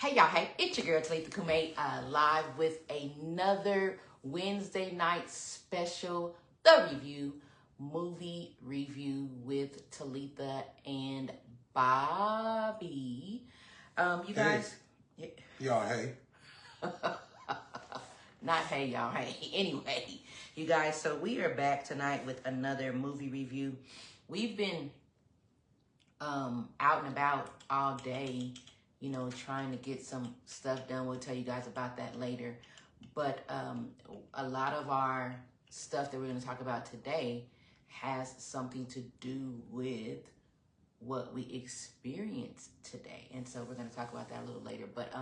Hey y'all, hey, it's your girl Talitha Kume, live with another Wednesday night special, the movie review with Talitha and Bobby. You guys, y'all, hey. Not hey y'all, hey. Anyway, you guys, so we are back tonight with another movie review. We've been out and about all day, you know, trying to get some stuff done. We'll tell you guys about that later. But a lot of our stuff that we're going to talk about today has something to do with what we experienced today. And so we're going to talk about that a little later. But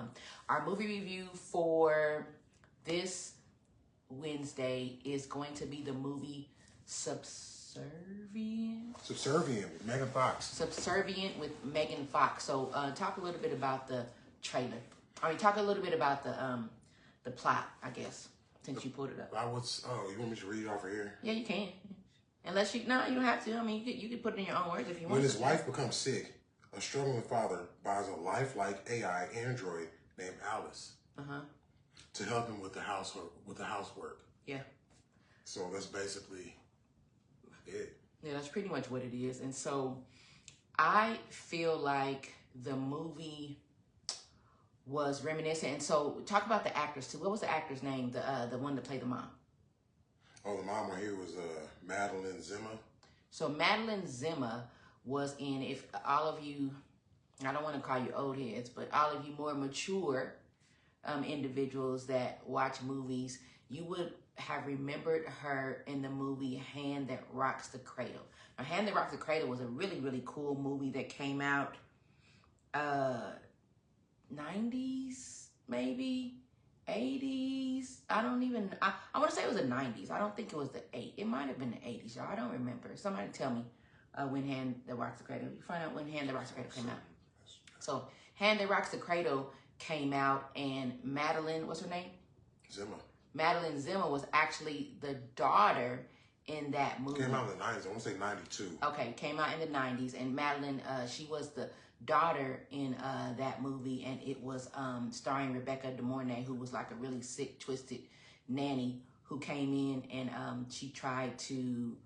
our movie review for this Wednesday is going to be the movie Subservient with Megan Fox. Subservient with Megan Fox. So talk a little bit about the trailer. Talk a little bit about the plot, I guess, since you pulled it up. You want me to read it off of here? Yeah, you can. Unless you don't have to. I mean, you could put it in your own words if you want. When his wife becomes sick, a struggling father buys a lifelike AI android named Alice to help him with the housework. Yeah. So that's basically it. Yeah, that's pretty much what it is. And so I feel like the movie was reminiscent. And so talk about the actors too. What was the actor's name? The one that played the mom. Oh, the mom right here was Madeline Zimmer. So Madeline Zimmer was in, if all of you, I don't want to call you old heads, but all of you more mature individuals that watch movies, you would have remembered her in the movie Hand That Rocks the Cradle. Now, Hand That Rocks the Cradle was a really, really cool movie that came out 90s, maybe 80s. I want to say it was the 90s. I don't think it was the 80s. It might have been the 80s, y'all. I don't remember. Somebody tell me when Hand That Rocks the Cradle. You find out when Hand That Rocks the Cradle came out. So Hand That Rocks the Cradle came out, and Madeline, what's her name? Zimmer. Madeline Zimmer was actually the daughter in that movie. Came out in the 90s. I want to say 92. Okay, came out in the 90s. And Madeline, she was the daughter in that movie. And it was starring Rebecca De Mornay, who was like a really sick, twisted nanny who came in and she tried to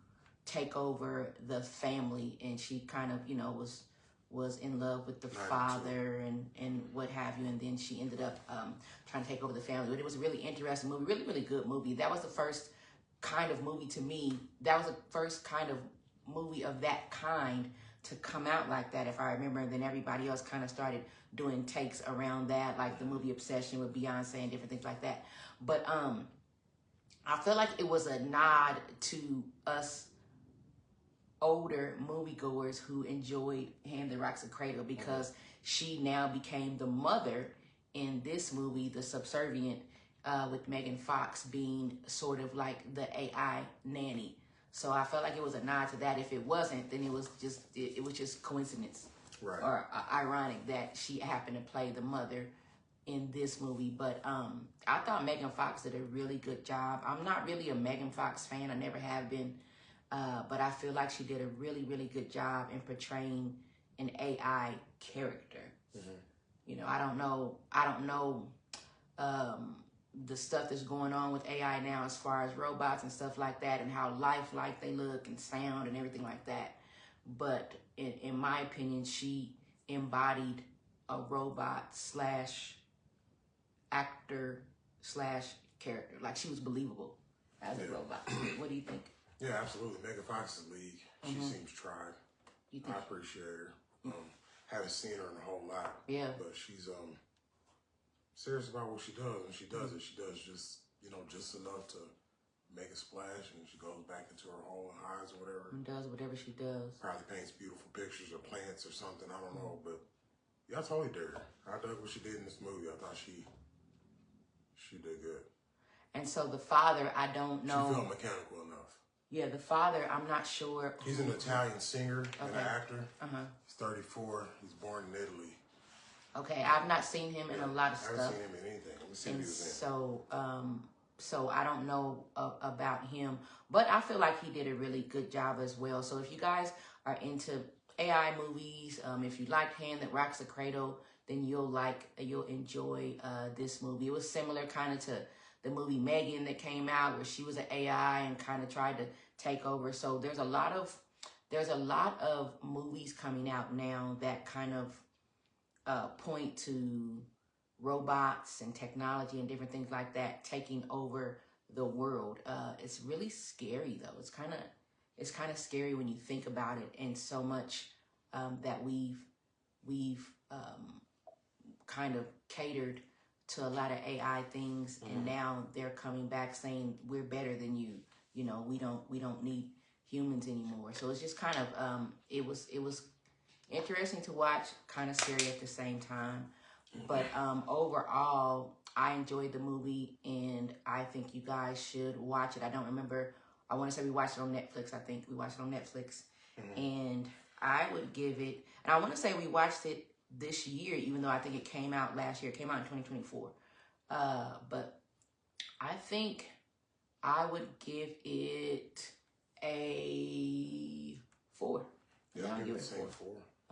take over the family. And she kind of, you know, was in love with the father and what have you, and then she ended up trying to take over the family. But it was a really interesting movie, really, really good movie. That was the first kind of movie to me. That was the first kind of movie of that kind to come out like that, if I remember. And then everybody else kind of started doing takes around that, like the movie Obsession with Beyonce and different things like that. But I feel like it was a nod to us older moviegoers who enjoyed Hand That Rocks the Cradle, because she now became the mother in this movie, The Subservient, with Megan Fox being sort of like the AI nanny. So I felt like it was a nod to that. If it wasn't, then it was just coincidence, right, or ironic that she happened to play the mother in this movie. But I thought Megan Fox did a really good job. I'm not really a Megan Fox fan. I never have been. But I feel like she did a really, really good job in portraying an AI character. You know, I don't know the stuff that's going on with AI now as far as robots and stuff like that, and how lifelike they look and sound and everything like that. But in my opinion, she embodied a robot / actor / character. Like, she was believable as a robot. What do you think? Yeah, absolutely. Megan Fox's league. She seems tried. I appreciate her. Haven't seen her in a whole lot. Yeah. But she's serious about what she does. When she does it, she does just enough to make a splash, and she goes back into her hole and hides or whatever. And does whatever she does. Probably paints beautiful pictures or plants or something. I don't know. But yeah, I totally dig her. I dug what she did in this movie. I thought she did good. And so the father, I don't know. She felt mechanical enough. Yeah, the father, I'm not sure. He's an Italian singer and an actor. He's 34. He's born in Italy. Okay, I've not seen him in a lot of stuff. I haven't seen him in anything. Let me see what he was in. So I don't know about him, but I feel like he did a really good job as well. So if you guys are into AI movies, if you like Hand That Rocks the Cradle, then you'll enjoy this movie. It was similar kind of to the movie Megan that came out, where she was an AI and kind of tried to take over. So there's a lot of movies coming out now that kind of point to robots and technology and different things like that taking over the world. It's really scary though. It's kind of scary when you think about it, and so much that we've kind of catered to a lot of AI things, and now they're coming back saying we're better than you. You know, we don't need humans anymore. So it's just kind of it was interesting to watch, kind of scary at the same time. But overall, I enjoyed the movie, and I think you guys should watch it. I don't remember. I want to say we watched it on Netflix. I think we watched it on Netflix, and I would give it. And I want to say we watched it this year, even though I think it came out last year. It came out in 2024. But I think I would give it a 4. Yeah, I'll give it a 4.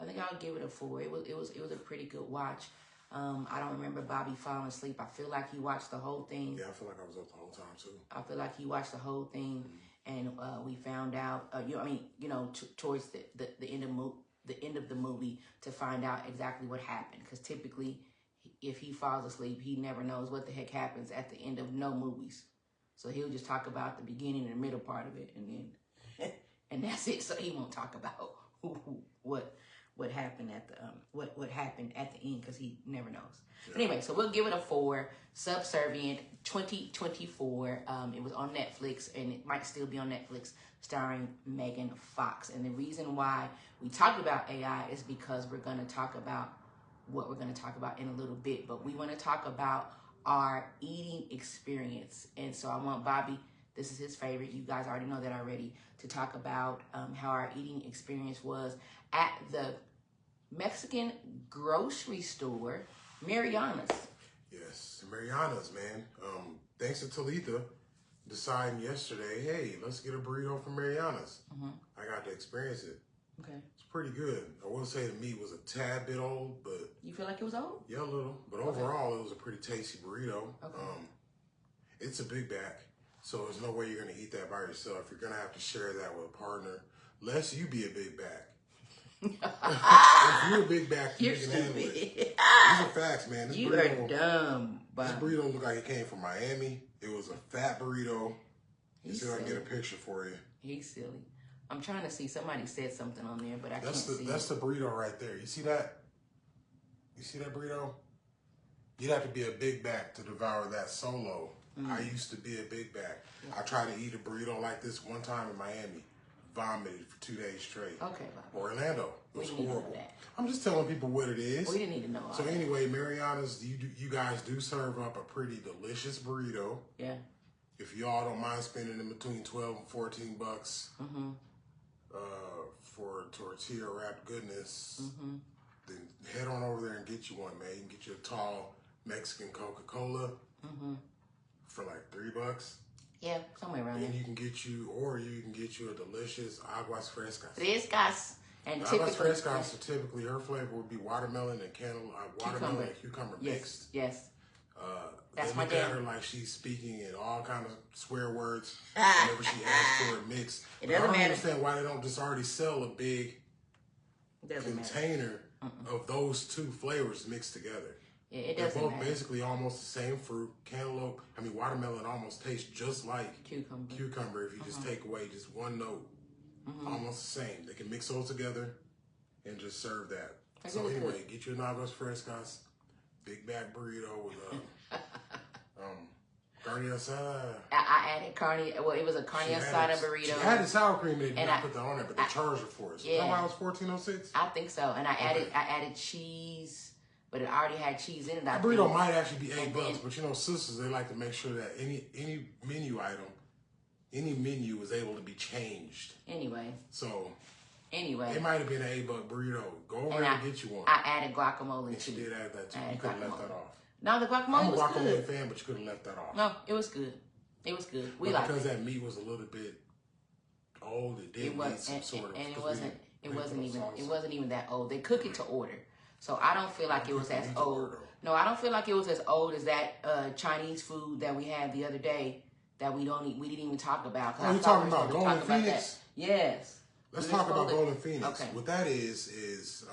I think I'll give it a 4. It was a pretty good watch. I don't remember Bobby falling asleep. I feel like he watched the whole thing. Yeah, I feel like I was up the whole time too. I feel like he watched the whole thing, and we found out. Towards the end of the movie to find out exactly what happened. Because typically, if he falls asleep, he never knows what the heck happens at the end of no movies. So he'll just talk about the beginning and the middle part of it, and then and that's it. So he won't talk about what happened at the what happened at the end, because he never knows. Yeah. But anyway, so we'll give it a 4. Subservient 2024. It was on Netflix, and it might still be on Netflix, starring Megan Fox. And the reason why we talked about AI is because we're going to talk about what we're going to talk about in a little bit. But we want to talk about our eating experience. And so I want Bobby, this is his favorite, you guys already know that already, to talk about how our eating experience was at the Mexican grocery store, Mariana's. Yes, Mariana's, man. Thanks to Talitha deciding yesterday, hey, let's get a burrito from Mariana's. I got to experience it. Okay. It's pretty good. I will say the meat was a tad bit old, but... You feel like it was old? Yeah, a little. But overall, it was a pretty tasty burrito. Okay. It's a big bag, so there's no way you're going to eat that by yourself. You're going to have to share that with a partner, lest you be a big bag. If you're a big bag, you can handle it. These are facts, man. You are dumb. This burrito looked like it came from Miami. It was a fat burrito. Let's see if I can get a picture for you. He's silly. I'm trying to see. Somebody said something on there, but I can't see. That's the burrito right there. You see that? You see that burrito? You'd have to be a big back to devour that solo. I used to be a big back. I tried to eat a burrito like this one time in Miami. Vomited for 2 days straight. Okay, Bob. Orlando. It was horrible. I'm just telling people what it is. We didn't need to know all So that. anyway, Mariana's, you guys do serve up a pretty delicious burrito. Yeah. If y'all don't mind spending in between $12 and $14 for tortilla wrapped goodness, then head on over there and get you one, man. You can get you a tall Mexican Coca-Cola for like $3. Yeah, somewhere around there. And you can get you a delicious aguas frescas. Frescas. And aguas frescas, so typically her flavor would be watermelon and watermelon and cucumber mixed. Yes. That's my dad. At her like she's speaking in all kind of swear words whenever she asks for it mixed. It doesn't matter. I don't understand why they don't just already sell a big container of those two flavors mixed together. Yeah, it They're doesn't both matter. basically almost the same fruit. Watermelon almost tastes just like cucumber if you just take away just one note. Almost the same. They can mix those together and just serve that. So anyway, get you an aguas frescas, big back burrito with carne asada. I added carne. Well, it was a carne asada burrito. She had the sour cream in it, and I put that on there, but they charged her for it. So is that why it was $14.06? I think so. And I added cheese, but it already had cheese in it. That burrito might actually be $8, but you know, sisters, they like to make sure that any menu item, any menu is able to be changed. Anyway. It might have been an $8 burrito. Go over there and get you one. I added guacamole and too. She did add that too. You could have left that off. No, the guacamole was good. I'm a guacamole fan, but you could have left that off. No, it was good. It was good. We liked it. Because that meat was a little bit old, it did need some sort of... It wasn't even that old. They cook it to order. So I don't feel like it was as old. No, I don't feel like it was as old as that Chinese food that we had the other day that we didn't even talk about. Oh, you're talking about Golden Phoenix? Yes. Let's talk about Golden Phoenix. Okay. What that is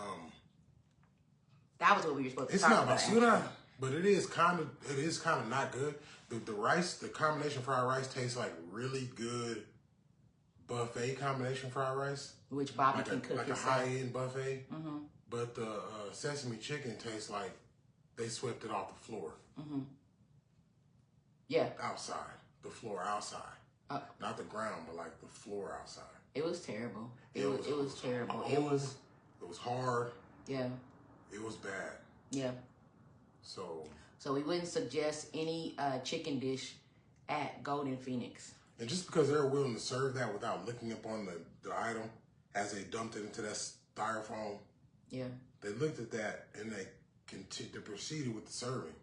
that was what we were supposed to talk about. It's not basura, but it is kind of not good. The rice, the combination fried rice tastes like really good buffet combination fried rice. Which Bobby can cook like himself. a high-end buffet. Mm-hmm. But the sesame chicken tastes like they swept it off the floor. Mm-hmm. Yeah. Outside. The floor outside. Not the ground, but like the floor outside. It was terrible. It was terrible. It was hard. Yeah. It was bad. Yeah. So we wouldn't suggest any chicken dish at Golden Phoenix. And just because they're willing to serve that without looking up on the item as they dumped it into that styrofoam, yeah, they looked at that and they proceeded with the serving.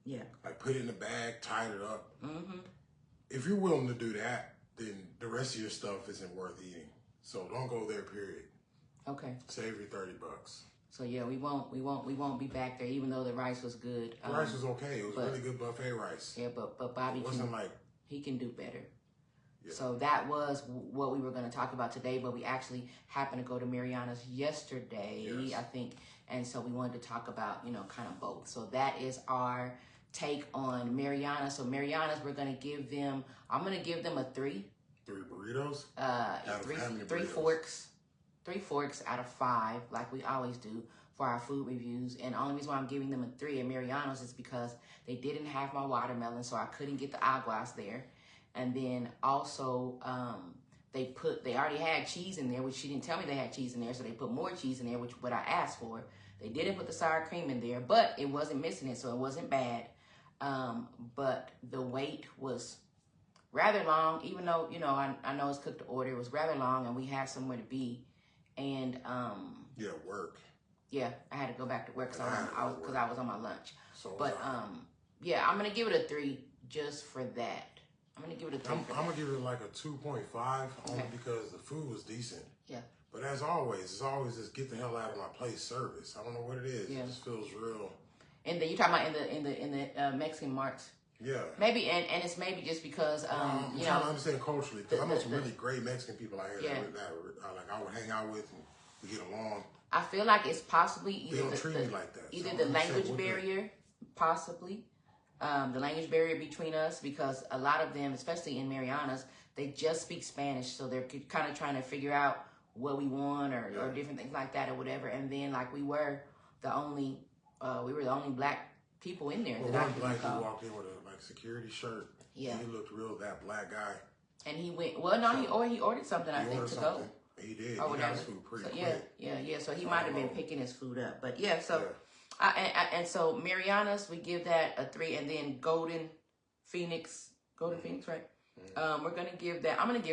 Yeah. Like put it in a bag, tied it up. Mm-hmm. If you're willing to do that, then the rest of your stuff isn't worth eating. So don't go there, period. Okay. Save your $30. So yeah, we won't be back there, even though the rice was good. The rice was okay. It was really good buffet rice. Yeah, but Bobby he can do better. Yeah. So that was what we were going to talk about today, but we actually happened to go to Mariana's yesterday, yes. I think, and so we wanted to talk about, kind of both. So that is our take on Mariana. So Mariana's, I'm going to give them a 3. 3 burritos? Three forks. 3 forks out of 5, like we always do for our food reviews. And the only reason why I'm giving them a 3 at Mariano's is because they didn't have my watermelon, so I couldn't get the aguas there. And then also, they already had cheese in there, which she didn't tell me they had cheese in there, so they put more cheese in there, which what I asked for. They didn't put the sour cream in there, but it wasn't missing it, so it wasn't bad. But the wait was rather long, even though, I know it's cooked to order. It was rather long, and we had somewhere to be. And work. Yeah, I had to go back to work because I was on my lunch. So but yeah, I'm gonna give it a 3 just for that. I'm gonna give it a 3. I'm gonna give it like a 2.5 only because the food was decent. Yeah. But as always, it's always this get the hell out of my place service. I don't know what it is. Yeah. It just feels real. And then you're talking about in the Mexican marts. Yeah. Maybe and it's maybe just because I'm trying to understand culturally because I know some really great Mexican people out here that I would hang out with and we get along. I feel like it's possibly either the language barrier, possibly the language barrier between us, because a lot of them, especially in Mariana's, they just speak Spanish, so they're kind of trying to figure out what we want or different things like that or whatever. And then like we were the only black people in there. Well, one black dude walked in with a security shirt. Yeah, he looked real. That black guy. And he went. Well, no, he ordered something. I think to go. He did. Or he got his food pretty quick. Yeah. So he might have been picking his food up. But yeah, so so Mariana's, we give that a 3, and then Golden Phoenix, right? Mm-hmm. I'm gonna give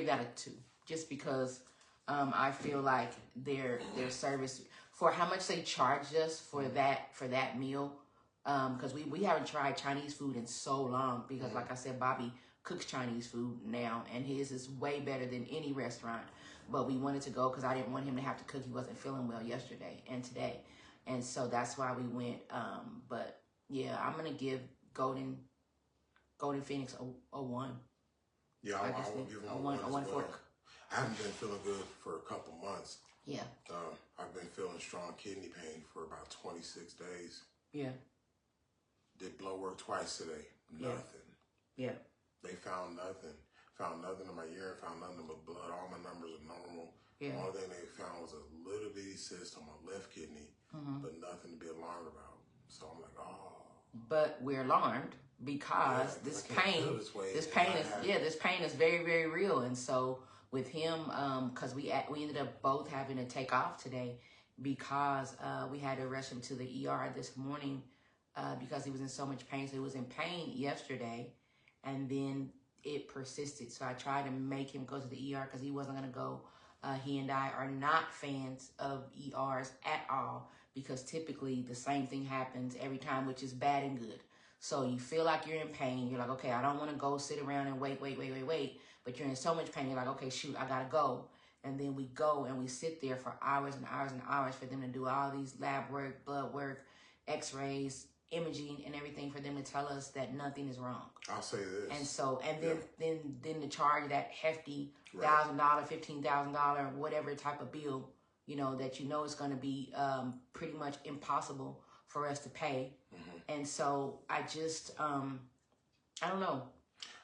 that a 2, just because I feel like their service for how much they charged us for that meal. Because we haven't tried Chinese food in so long, because like I said, Bobby cooks Chinese food now, and his is way better than any restaurant. But we wanted to go because I didn't want him to have to cook. He wasn't feeling well yesterday and today. And so that's why we went. But yeah, I'm going to give Golden Phoenix a 1. Yeah, I will give him a 1 as well. Fork. I haven't been feeling good for a couple months. Yeah. I've been feeling strong kidney pain for about 26 days. Yeah. Did blood work twice today. Nothing. Yeah. They found nothing. Found nothing in my urine. Found nothing but blood. All my numbers are normal. Yeah. The only thing they found was a little bitty cyst on my left kidney, but nothing to be alarmed about. So I'm like, oh. But we're alarmed because this pain is very, very real. And so with him, because we ended up both having to take off today because we had to rush him to the ER this morning because he was in so much pain. So he was in pain yesterday, and then it persisted. So I tried to make him go to the ER because he wasn't going to go. He and I are not fans of ERs at all, because typically the same thing happens every time, which is bad and good. So you feel like you're in pain. You're like, okay, I don't want to go sit around and wait. But you're in so much pain. You're like, okay, shoot, I got to go. And then we go and we sit there for hours and hours and hours for them to do all these lab work, blood work, x-rays, imaging, and everything for them to tell us that nothing is wrong. I'll say this. And so, and then to charge that hefty $1,000, $15,000, whatever type of bill, you know, that you know is going to be pretty much impossible for us to pay. And so I just, I don't know.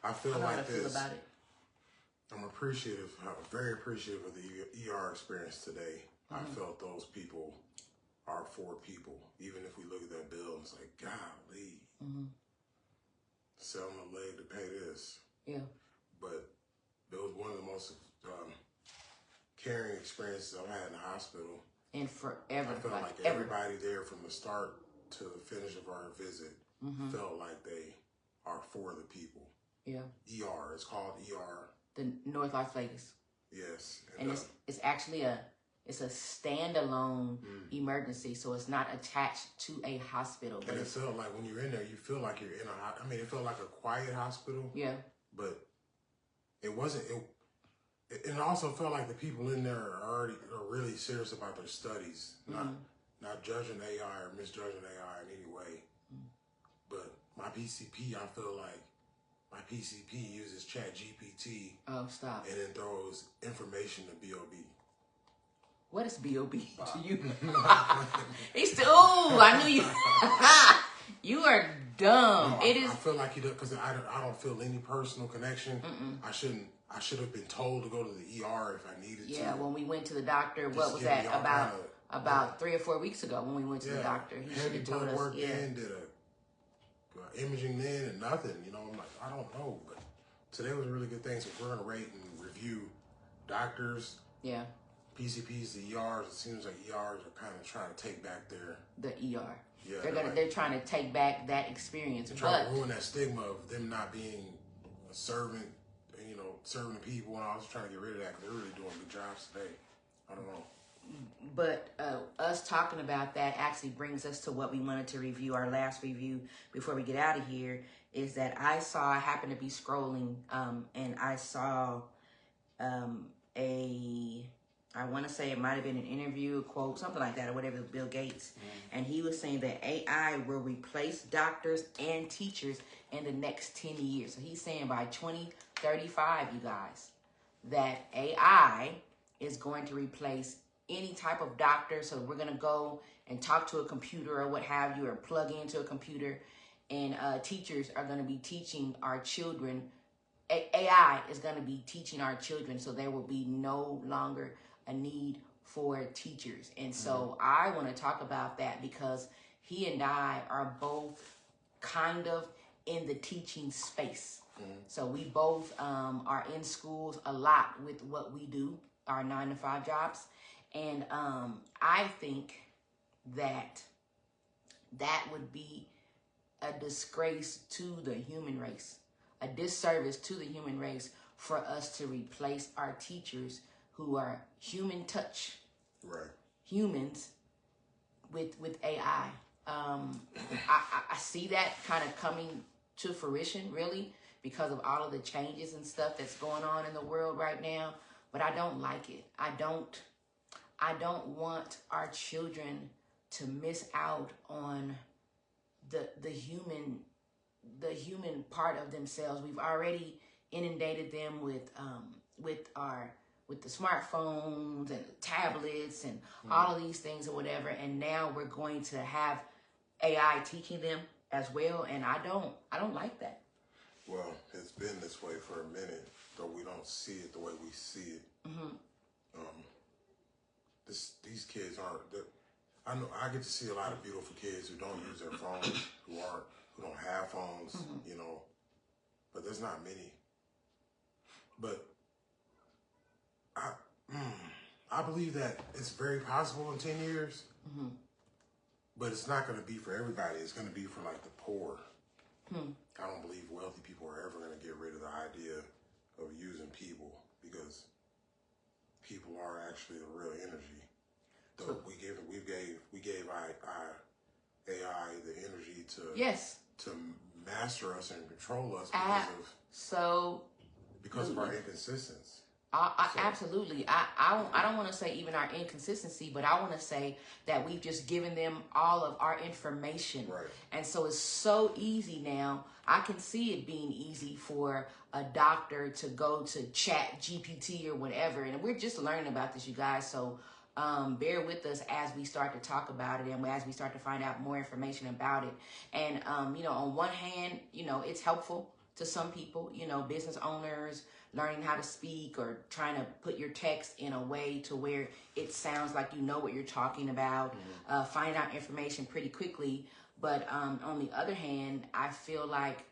I feel like this. Feel about it. I'm appreciative, very appreciative of the ER experience today. I felt those people are for people. Even if we look at that bill and it's like, golly, selling a leg to pay this. Yeah. But it was one of the most caring experiences I've had in the hospital. And forever. I felt like everybody there from the start to the finish of our visit felt like they are for the people. Yeah. ER. It's called ER. The North Las Vegas. Yes. And it's actually it's a standalone emergency, so it's not attached to a hospital. And it felt like when you're in there, you feel like you're in I mean, it felt like a quiet hospital. Yeah. But it wasn't. It also felt like the people in there are really serious about their studies, not judging AI or misjudging AI in any way. But my PCP, I feel like my PCP uses ChatGPT. Oh, stop! And then throws information to BOB. What is BOB to you? He's still. Oh, I knew you. You are dumb. No, I feel like he does because I don't feel any personal connection. I should have been told to go to the ER if I needed to. Yeah, when we went to the doctor, what was that about 3 or 4 weeks ago when we went to the doctor? He should have told us. Work in, did a imaging then and nothing. You know, I'm like, I don't know, but today was a really good thing. So we're gonna rate and review doctors. Yeah. PCPs, the ERs. It seems like ERs are kind of trying to take back the ER. Yeah, they're trying to take back that experience. They're trying to ruin that stigma of them not being a servant, you know, serving people, and I was trying to get rid of that because they're really doing good jobs today. I don't know. But us talking about that actually brings us to what we wanted to review. Our last review before we get out of here is that I happened to be scrolling, and I saw I want to say it might have been an interview, a quote, something like that, or whatever, Bill Gates. And he was saying that AI will replace doctors and teachers in the next 10 years. So he's saying by 2035, you guys, that AI is going to replace any type of doctor. So we're going to go and talk to a computer or what have you, or plug into a computer. And teachers are going to be teaching our children. AI is going to be teaching our children. So there will be no longer a need for teachers. And so I want to talk about that because he and I are both kind of in the teaching space. So we both are in schools a lot with what we do, our 9-to-5 jobs. And I think that would be a disgrace to the human race, a disservice to the human race for us to replace our teachers who are human touch, humans with AI. I see that kind of coming to fruition, really, because of all of the changes and stuff that's going on in the world right now. But I don't like it. I don't want our children to miss out on the human part of themselves. We've already inundated them with the smartphones and the tablets and all of these things or whatever, and now we're going to have AI teaching them as well, and I don't like that. Well, it's been this way for a minute, though we don't see it the way we see it. These kids aren't. I know I get to see a lot of beautiful kids who don't use their phones, who don't have phones, you know, but there's not many. But I believe that it's very possible in 10 years, but it's not going to be for everybody. It's going to be for like the poor. I don't believe wealthy people are ever going to get rid of the idea of using people because people are actually the real energy. So we gave AI the energy to master us and control us because of our inconsistence. Absolutely. I don't want to say even our inconsistency, but I want to say that we've just given them all of our information. Right. And so it's so easy now. I can see it being easy for a doctor to go to Chat GPT or whatever. And we're just learning about this, you guys. So bear with us as we start to talk about it and as we start to find out more information about it. And, on one hand, it's helpful to some people, business owners, learning how to speak or trying to put your text in a way to where it sounds like you know what you're talking about, find out information pretty quickly. But on the other hand, I feel like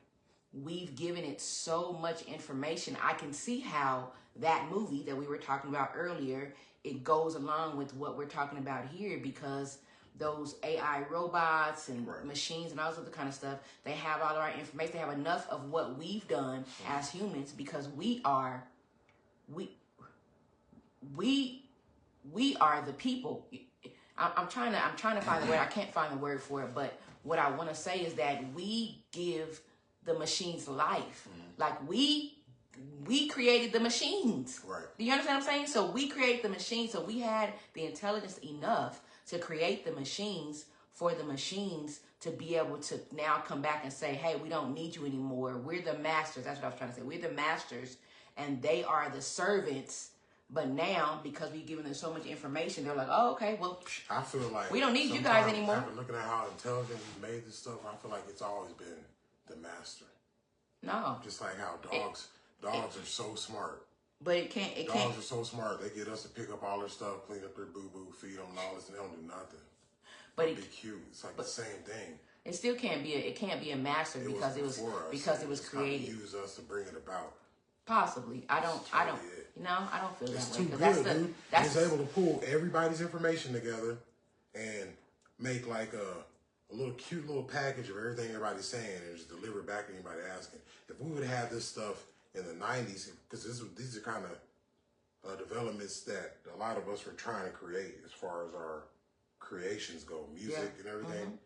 we've given it so much information. I can see how that movie that we were talking about earlier, it goes along with what we're talking about here, because those AI robots and machines and all this other kind of stuff, they have all of our information. They have enough of what we've done as humans, because we are the people. I'm trying to find the word. I can't find the word for it, but what I want to say is that we give the machines life. Like we created the machines. Right. Do you understand what I'm saying? So we created the machines. So we had the intelligence enough to create the machines for the machines to be able to now come back and say, hey, we don't need you anymore. We're the masters. That's what I was trying to say. We're the masters and they are the servants. But now, because we've given them so much information, they're like, oh, okay, well, I feel like we don't need you guys anymore. After looking at how intelligent we made this stuff, I feel like it's always been the master. No. Just like how dogs are so smart. But dogs are so smart. They get us to pick up all their stuff, clean up their boo-boo, feed them and all this, and they don't do nothing. But be cute. It's like the same thing. It still can't be a master because it was created. Use us to bring it about. Possibly. I don't feel it's that too way. Good, dude. It's able to pull everybody's information together and make like a little cute little package of everything everybody's saying and just deliver it back to anybody asking. If we would have this stuff in the 90s, because these are kind of developments that a lot of us were trying to create as far as our creations go, music and everything.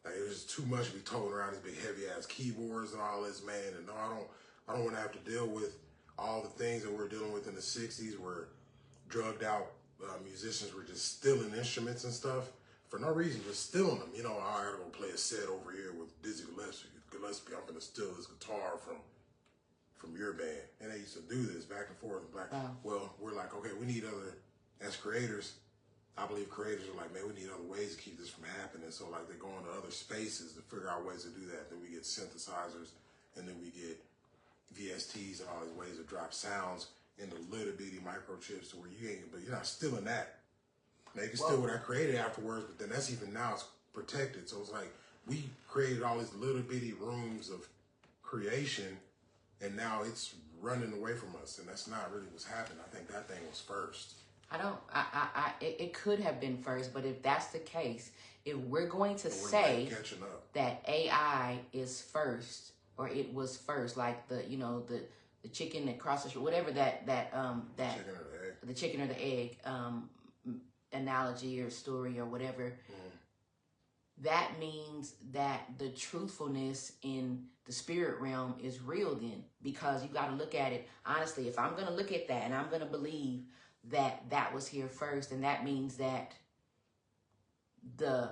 Like, it was just too much to be told around these big heavy ass keyboards and all this, man. And no, I don't want to have to deal with all the things that we're dealing with in the 60s where drugged out musicians were just stealing instruments and stuff for no reason, just stealing them. I gotta go play a set over here with Dizzy Gillespie. I'm gonna steal this guitar from your band. And they used to do this back and forth. Well, we're like, okay, we need other, as creators, I believe creators are like, man, we need other ways to keep this from happening. So like they're going to other spaces to figure out ways to do that. Then we get synthesizers, and then we get VSTs and all these ways to drop sounds into little bitty microchips to where but you're not stealing that. Now you can steal what I created afterwards, but then that's even now it's protected. So it's like we created all these little bitty rooms of creation, and now it's running away from us, and that's not really what's happening. I think that thing was first. It could have been first, but if that's the case, if we're going to say that AI is first, or it was first, like the chicken that crosses, whatever the chicken or the egg analogy or story or whatever, that means that the truthfulness in the spirit realm is real then, because you got to look at it honestly. If I'm going to look at that and I'm going to believe that was here first, and that means that the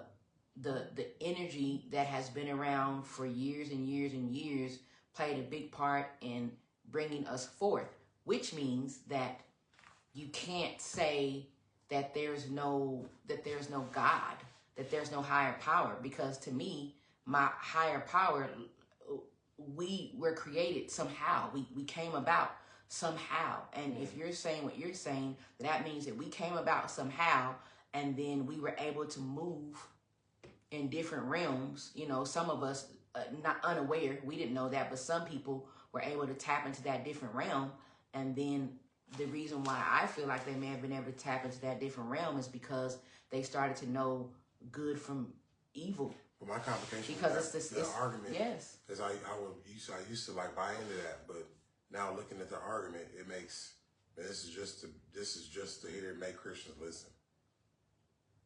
energy that has been around for years and years and years played a big part in bringing us forth, which means that you can't say that there's no God, that there's no higher power, because to me, my higher power, we were created somehow. We came about somehow. And if you're saying what you're saying, that means that we came about somehow, and then we were able to move in different realms. Some of us not unaware, we didn't know that, but some people were able to tap into that different realm. And then the reason why I feel like they may have been able to tap into that different realm is because they started to know good from evil. But my complication because it's the argument. Yes. Is I used to like buy into that, but now looking at the argument, it makes, this is just to hear it make Christians listen.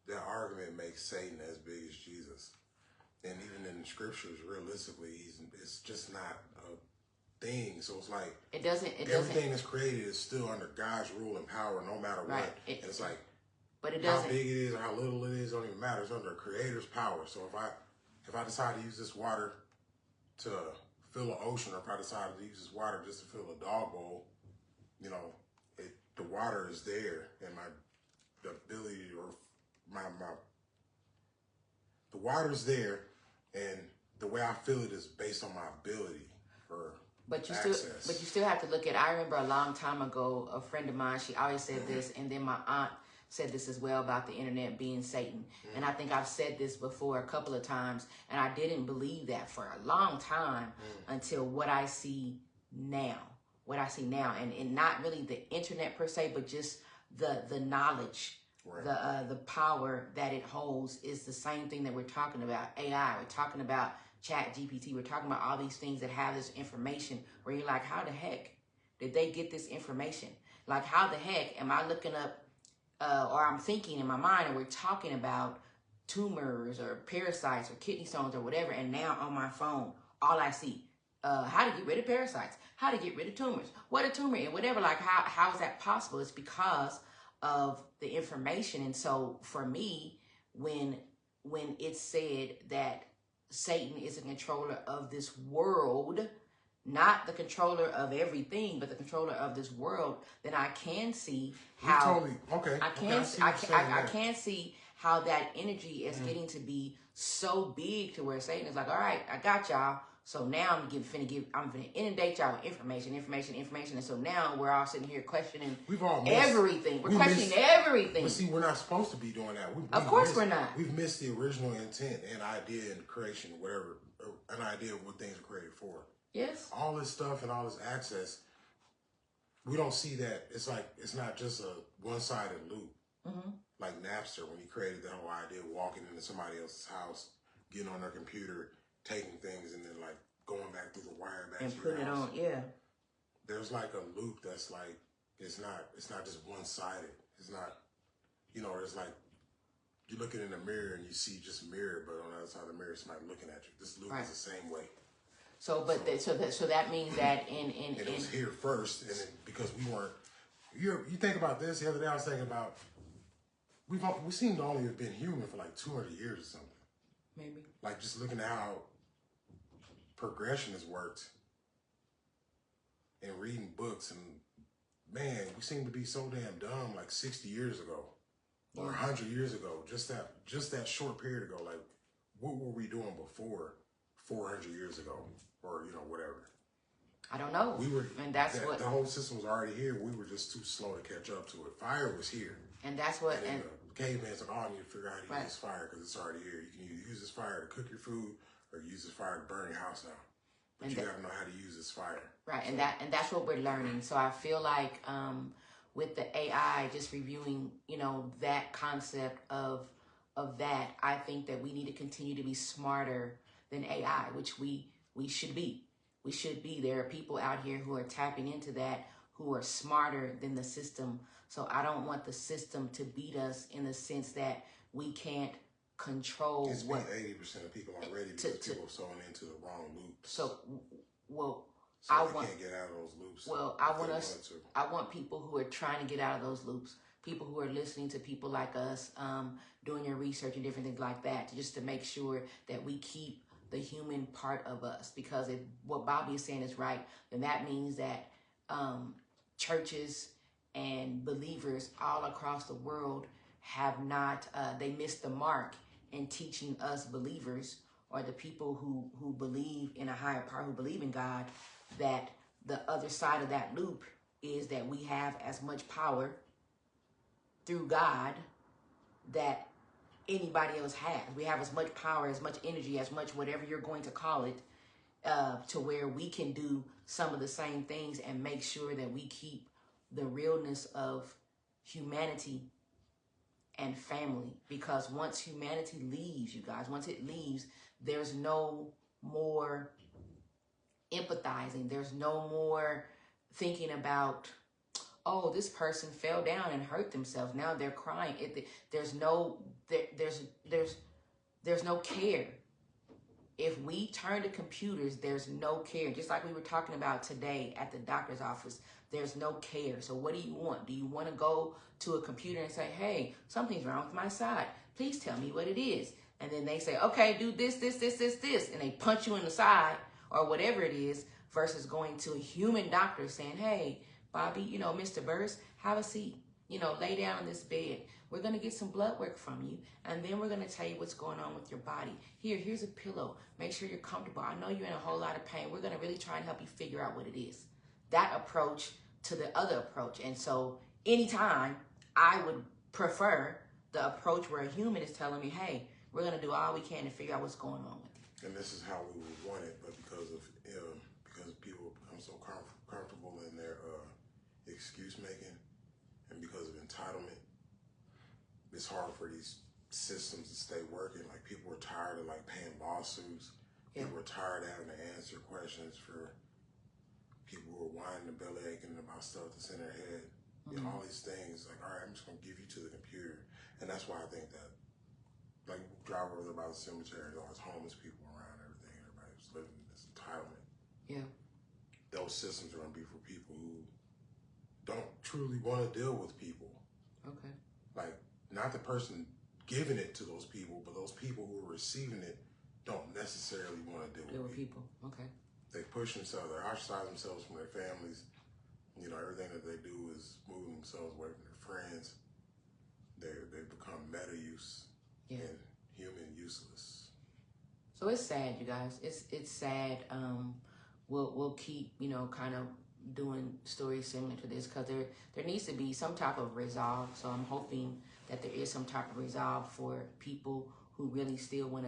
That argument makes Satan as big as Jesus. And even in the scriptures, realistically, it's just not a thing. So it's like everything that's created is still under God's rule and power, no matter what. And it's like, but it how doesn't. big it is or how little it is don't even matter. It's under a Creator's power. So if I decide to use this water to fill an ocean, or if I decide to use this water just to fill a dog bowl, you know, the water is there, and the ability, or the water's there, and the way I feel it is based on my ability for access. But you still have to look at. I remember a long time ago, a friend of mine, she always said this, and then my aunt said this as well about the internet being Satan. And I think I've said this before a couple of times, and I didn't believe that for a long time until what I see now. And not really the internet per se, but just the knowledge, the power that it holds is the same thing that we're talking about. AI, we're talking about Chat GPT, we're talking about all these things that have this information where you're like, how the heck did they get this information? Like, how the heck am I looking up, or I'm thinking in my mind, and we're talking about tumors or parasites or kidney stones or whatever, and now on my phone, all I see, how to get rid of parasites, how to get rid of tumors, what a tumor is, whatever. Like, how is that possible? It's because of the information. And so for me, when it's said that Satan is a controller of this world, not the controller of everything, but the controller of this world, then I can see how I can see how that energy is getting to be so big to where Satan is like, all right, I got y'all. So now I'm finna inundate y'all with information. And so now we're all sitting here questioning everything. We're questioning everything. But see, we're not supposed to be doing that. Of course we're not. We've missed the original intent and idea in creation, whatever, an idea of what things are created for. Yes. All this stuff and all this access, we don't see that. It's like, it's not just a one-sided loop. Mm-hmm. Like Napster, when he created the whole idea of walking into somebody else's house, getting on their computer, taking things, and then like going back through the wire back and to your putting it house. on. Yeah. There's like a loop that's like, it's not just one-sided. It's not, there's like, you looking in the mirror and you see just mirror, but on the other side of the mirror, somebody looking at you. This loop is the same way. So that means that it was here first, and then because we weren't. You think about this. The other day I was thinking about we seem to only have been human for like 200 years or something. Maybe. Like, just looking at how progression has worked, and reading books, and man, we seem to be so damn dumb. Like 60 years ago, or 100 years ago, just that short period ago. Like, what were we doing before 400 years ago? Or, whatever. I don't know. The whole system was already here. We were just too slow to catch up to it. Fire was here. And that's what... And the caveman's like, I need to figure out how to use this fire because it's already here. You can either use this fire to cook your food or use this fire to burn your house down. But you got to know how to use this fire. Right, so, and that's what we're learning. So I feel like with the AI, just reviewing, that concept of that, I think that we need to continue to be smarter than AI, which we should be. We should be. There are people out here who are tapping into that, who are smarter than the system. So I don't want the system to beat us in the sense that we can't control. It's been 80% of people already because people are sewing into the wrong loops. So, they can't get out of those loops. Well, I want people who are trying to get out of those loops, people who are listening to people like us, doing your research and different things like that, just to make sure that we keep the human part of us. Because if what Bobby is saying is right, then that means that churches and believers all across the world have not, they missed the mark in teaching us believers, or the people who believe in a higher power, who believe in God, that the other side of that loop is that we have as much power through God that anybody else has. We have as much power, as much energy, as much whatever you're going to call it, to where we can do some of the same things and make sure that we keep the realness of humanity and family. Because once humanity leaves, you guys, once it leaves, there's no more empathizing. There's no more thinking about, oh, this person fell down and hurt themselves. Now they're crying. There's no care. if we turn to computers, there's no care. Just like we were talking about today at the doctor's office, there's no care. So what do you want? Do you want to go to a computer and say, hey, something's wrong with my side. Please tell me what it is. And then they say, okay, do this, this, this, this, this. And they punch you in the side or whatever it is, versus going to a human doctor saying, hey, Bobby, you know, Mr. Burris, have a seat. You know, lay down on this bed. We're going to get some blood work from you, and then we're going to tell you what's going on with your body. Here's a pillow. Make sure you're comfortable. I know you're in a whole lot of pain. We're going to really try and help you figure out what it is. That approach to the other approach. And so anytime, I would prefer the approach where a human is telling me, hey, we're going to do all we can to figure out what's going on with you. And this is how we would want it, but because people become so comfortable in their excuse making, and because of entitlement, it's hard for these systems to stay working. Like, people are tired of like paying lawsuits. Yeah. People are tired of having to answer questions for people who are whining and belly aching about stuff that's in their head. You know, all these things. Like, all right, I'm just gonna give you to the computer, and that's why I think that, like, drive over there by the cemetery, there's always homeless people around, everything. Everybody's living in this entitlement. Yeah. Those systems are gonna be for people who don't truly want to deal with people. Okay. Like, not the person giving it to those people, but those people who are receiving it don't necessarily want to deal with people. Okay. They push themselves, they ostracize themselves from their families. You know, everything that they do is moving themselves away from their friends. They become meta use and human useless. So it's sad, you guys. It's sad. We'll keep, you know, kind of doing stories similar to this, because there needs to be some type of resolve. So I'm hoping that there is some type of resolve for people who really still want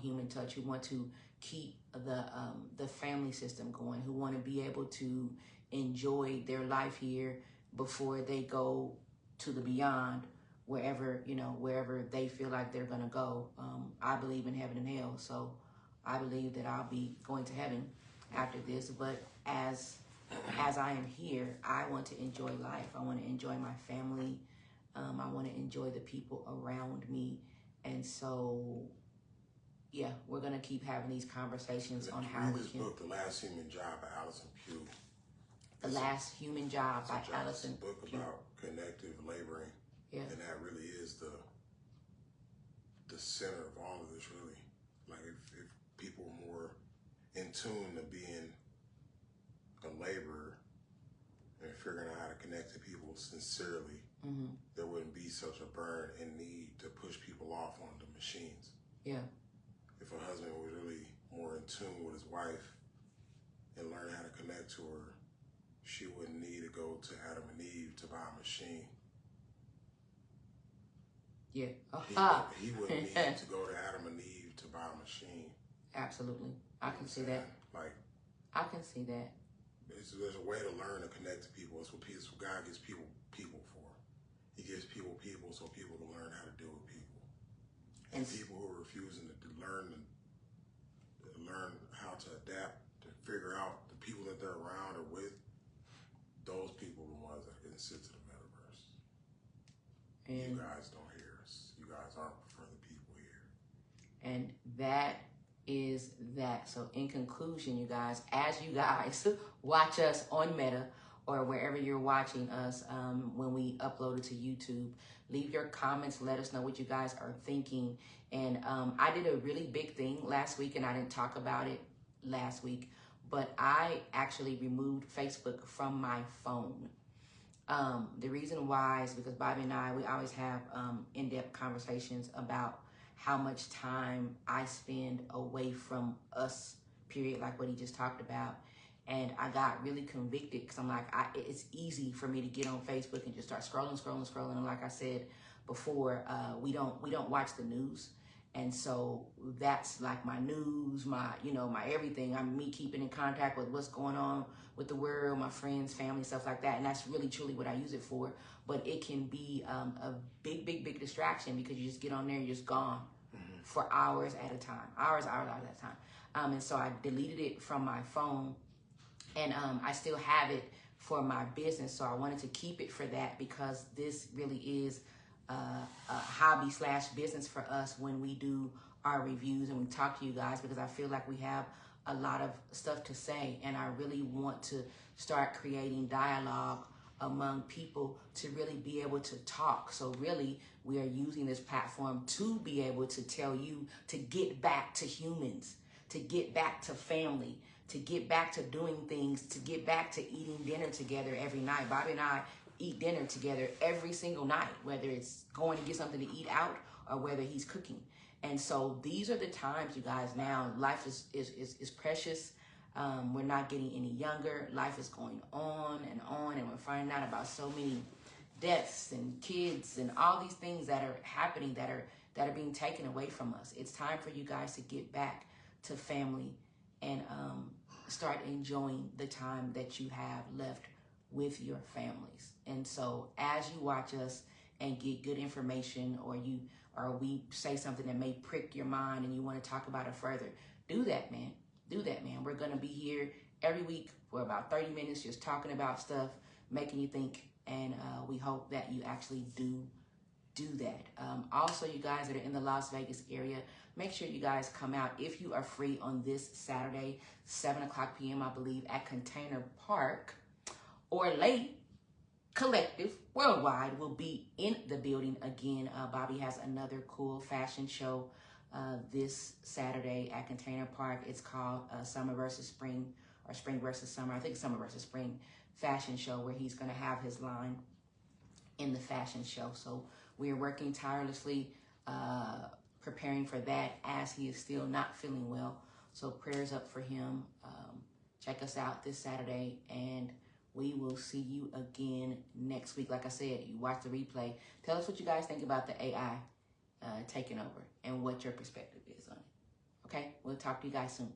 human touch, who want to keep the family system going, who want to be able to enjoy their life here before they go to the beyond, wherever they feel like they're gonna go. I believe in heaven and hell, so I believe that I'll be going to heaven after this. But as I am here, I want to enjoy life. I want to enjoy my family. I want to enjoy the people around me. And so, yeah, we're going to keep having these conversations on how we can. Book, The Last Human Job by Allison Pugh. The Last Human Job by Allison Pugh. It's a book about connective laboring. Yeah. And that really is the center of all of this, really. Like, if people are more in tune to being a laborer and figuring out how to connect to people sincerely, there wouldn't be such a burn and need to push people off onto machines. Yeah. If a husband was really more in tune with his wife and learn how to connect to her, she wouldn't need to go to Adam and Eve to buy a machine. Yeah. He wouldn't need to go to Adam and Eve to buy a machine. Absolutely. I can see that. Like, I can see that. There's a way to learn to connect to people. It's what God gives people for. He gives people so people can learn how to deal with people. And people who are refusing to learn how to adapt, to figure out the people that they're around or with, those people are the ones that can sit to the metaverse. And you guys don't hear us. You guys aren't for the people here. And that is that. So in conclusion, you guys, as you guys watch us on Meta or wherever you're watching us, when we upload it to YouTube, leave your comments. Let us know what you guys are thinking. And I did a really big thing last week, and I didn't talk about it last week, but I actually removed Facebook from my phone. The reason why is because Bobby and I, we always have in-depth conversations about how much time I spend away from us, period, like what he just talked about. And I got really convicted because I'm like, it's easy for me to get on Facebook and just start scrolling. And like I said before, we don't watch the news. And so that's like my news, my everything. Me keeping in contact with what's going on with the world, my friends, family, stuff like that. And that's really, truly what I use it for. But it can be a big distraction because you just get on there and you're just gone for hours at a time. Hours at a time. And so I deleted it from my phone. And I still have it for my business. So I wanted to keep it for that because this really is a hobby / business for us when we do our reviews and we talk to you guys, because I feel like we have a lot of stuff to say, and I really want to start creating dialogue among people to really be able to talk. So really, we are using this platform to be able to tell you to get back to humans, to get back to family, to get back to doing things, to get back to eating dinner together every night. Bobby and I eat dinner together every single night, whether it's going to get something to eat out or whether he's cooking. And so these are the times, you guys. Now life is precious. We're not getting any younger. Life is going on, and we're finding out about so many deaths and kids and all these things that are happening that are being taken away from us. It's time for you guys to get back to family and start enjoying the time that you have left with your families. And so as you watch us and get good information, or we say something that may prick your mind and you want to talk about it further, do that, man. Do that, man. We're going to be here every week for about 30 minutes just talking about stuff, making you think, and we hope that you actually do that. Also, you guys that are in the Las Vegas area, make sure you guys come out if you are free on this Saturday, 7 o'clock p.m., I believe, at Container Park, or Late Collective Worldwide will be in the building again. Bobby has another cool fashion show this Saturday at Container Park. It's called Summer versus Spring, or Spring versus Summer. I think it's Summer versus Spring fashion show, where he's going to have his line in the fashion show. So we are working tirelessly preparing for that, as he is still not feeling well. So prayers up for him. Check us out this Saturday, and we will see you again next week. Like I said, you watch the replay. Tell us what you guys think about the AI taking over and what your perspective is on it. Okay? We'll talk to you guys soon.